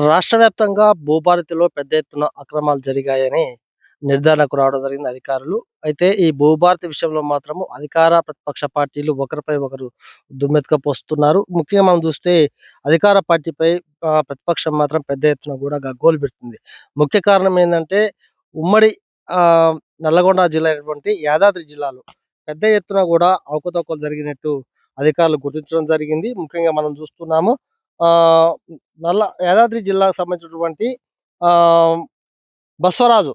రాష్ట్ర వ్యాప్తంగా భూభారతిలో పెద్ద ఎత్తున అక్రమాలు జరిగాయని నిర్ధారణకు రావడం జరిగింది అధికారులు. అయితే ఈ భూభారతి విషయంలో మాత్రము అధికార, ప్రతిపక్ష పార్టీలు ఒకరిపై ఒకరు దుమ్మెత్తుకపోస్తున్నారు. ముఖ్యంగా మనం చూస్తే అధికార పార్టీపై ప్రతిపక్షం మాత్రం పెద్ద ఎత్తున కూడా గగ్గోలు పెడుతుంది. ముఖ్య కారణం ఏందంటే ఉమ్మడి ఆహ్, నల్లగొండ జిల్లా అయినటువంటి యాదాద్రి జిల్లాలో పెద్ద ఎత్తున కూడా అవకతవకలు జరిగినట్టు అధికారులు గుర్తించడం జరిగింది. ముఖ్యంగా మనం చూస్తున్నాము. ఆహ్, యాదాద్రి జిల్లాకు సంబంధించినటువంటి ఆహ్, బస్వరాజు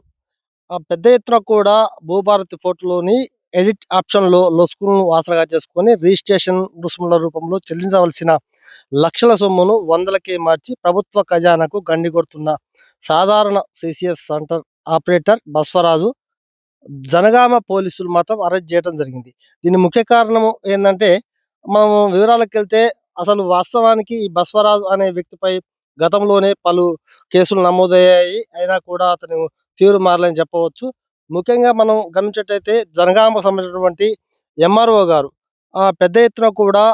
పెద్ద ఎత్తున కూడా భూభారతి పోర్టులోని ఎడిట్ ఆప్షన్‌లో లొసుగులను ఆసరాగా చేసుకొని రిజిస్ట్రేషన్ రుసుముల రూపంలో చెల్లించవలసిన లక్షల సొమ్మును వందలకే మార్చి ప్రభుత్వ ఖజానాకు గండి కొడుతున్న సాధారణ CCS centre operator Baswaraju Jangaon పోలీసులు మాత్రం అరెస్ట్ చేయడం జరిగింది. దీని ముఖ్య కారణము ఏందంటే, మనం వివరాలకెళ్తే అసలు వాస్తవానికి ఈ బస్వరాజు అనే వ్యక్తిపై గతంలోనే పలు కేసులు నమోదయ్యాయి. అయినా కూడా అతను తీరుమారలేని చెప్పవచ్చు. ముఖ్యంగా మనం గమనించేట్టయితే జనగామకు సంబంధించినటువంటి ఎంఆర్ఓ గారు పెద్ద ఎత్తున కూడా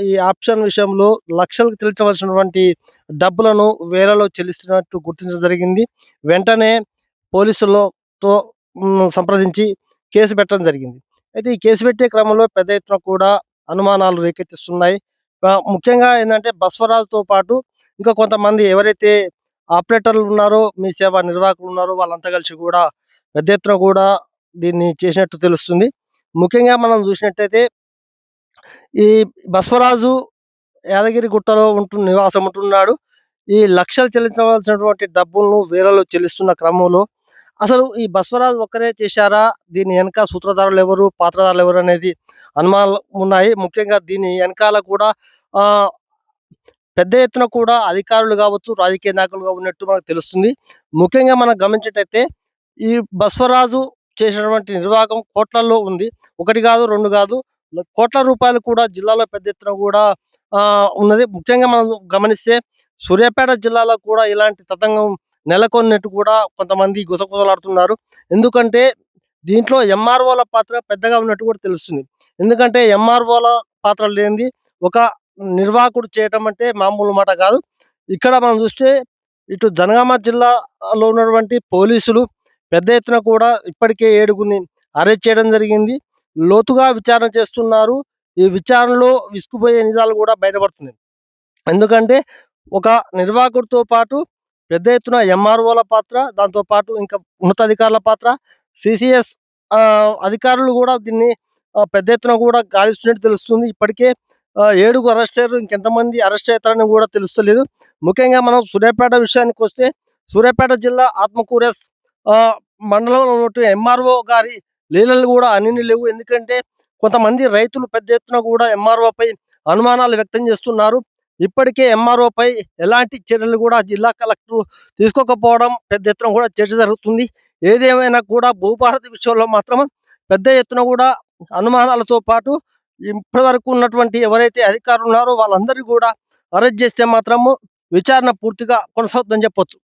ఈ ఆప్షన్ విషయంలో లక్షలకు చెల్లించవలసినటువంటి డబ్బులను వేలలో చెల్లిస్తున్నట్టు గుర్తించడం జరిగింది. వెంటనే పోలీసులతో సంప్రదించి కేసు పెట్టడం జరిగింది. అయితే ఈ కేసు పెట్టే క్రమంలో పెద్ద ఎత్తున కూడా అనుమానాలు రేకెత్తిస్తున్నాయి. ముఖ్యంగా ఏందంటే బస్వరాజుతో పాటు ఇంకా కొంతమంది ఎవరైతే ఆపరేటర్లు ఉన్నారో, మీ సేవా నిర్వాహకులు ఉన్నారో వాళ్ళంతా కలిసి కూడా పెద్ద ఎత్తున కూడా దీన్ని చేసినట్టు తెలుస్తుంది. ముఖ్యంగా మనం చూసినట్టయితే ఈ బస్వరాజు యాదగిరిగుట్టలో నివాసం ఉంటున్నాడు. ఈ లక్షలు చెల్లించవలసినటువంటి డబ్బులను వేలలో చెల్లిస్తున్న క్రమంలో అసలు ఈ బస్వరాజు ఒక్కరే చేశారా? దీని వెనక సూత్రధారులెవరు, పాత్రధారులెవరు అనేది అనుమానాలు ఉన్నాయి. ముఖ్యంగా దీని వెనకాల కూడా ఆహ్, పెద్ద ఎత్తున కూడా అధికారులు కావచ్చు, రాజకీయ నాయకులుగా ఉన్నట్టు మనకు తెలుస్తుంది. ముఖ్యంగా మనం గమనించేటైతే ఈ బస్వరాజు చేసినటువంటి నిర్వాహకం కోట్లల్లో ఉంది. 1 కాదు, 2 కాదు, కోట్ల రూపాయలు కూడా జిల్లాలో పెద్ద ఎత్తున కూడా ఉన్నది. ముఖ్యంగా మనం గమనిస్తే సూర్యాపేట జిల్లాలో కూడా ఇలాంటి తతంగం నెలకొన్నట్టు కూడా కొంతమంది గుసగుసలాడుతున్నారు. ఎందుకంటే దీంట్లో ఎంఆర్ఓల పాత్ర పెద్దగా ఉన్నట్టు కూడా తెలుస్తుంది. ఎందుకంటే ఎంఆర్ఓల పాత్ర లేనిది ఒక నిర్వాహకుడు చేయటం అంటే మామూలు మాట కాదు. ఇక్కడ మనం చూస్తే ఇటు జనగామ జిల్లాలో ఉన్నటువంటి పోలీసులు పెద్ద ఎత్తున కూడా ఇప్పటికే 7గురిని అరెస్ట్ చేయడం జరిగింది. లోతుగా విచారణ చేస్తున్నారు. ఈ విచారణలో విస్తుపోయే నిజాలు కూడా బయటపడుతున్నాయి. ఎందుకంటే ఒక నిర్వాహకుడితో పాటు పెద్ద ఎత్తున ఎంఆర్ఓల పాత్ర, దాంతో పాటు ఇంకా ఉన్నతాధికారుల పాత్ర, సీసీఎస్ అధికారులు కూడా దీన్ని పెద్ద ఎత్తున కూడా గాలిస్తున్నట్టు తెలుస్తుంది. ఇప్పటికే 7 అరెస్ట్ అయ్యారు. ఇంకెంతమంది అరెస్ట్ అవుతారని కూడా తెలుస్తలేదు. ముఖ్యంగా మనం సూర్యాపేట విషయానికొస్తే సూర్యాపేట జిల్లా ఆత్మకూరు మండలంలో ఉన్నటువంటి ఎంఆర్ఓ గారి లీలలు కూడా అన్నిన్ని లేవు. ఎందుకంటే కొంతమంది రైతులు పెద్ద ఎత్తున కూడా ఎంఆర్ఓపై అనుమానాలు వ్యక్తం చేస్తున్నారు. ఇప్పటికే ఎంఆర్ఓపై ఎలాంటి చర్యలు కూడా జిల్లా కలెక్టర్ తీసుకోకపోవడం పెద్ద ఎత్తున కూడా చర్చ జరుగుతుంది. ఏదేమైనా కూడా భూభారతి విషయంలో మాత్రం పెద్ద ఎత్తున కూడా అనుమానాలతో పాటు ఇప్పటివరకు ఉన్నటువంటి ఎవరైతే అధికారులు ఉన్నారో వాళ్ళందరినీ కూడా అరెస్ట్ చేస్తే మాత్రము విచారణ పూర్తిగా కొనసాగుతుందని చెప్పొచ్చు.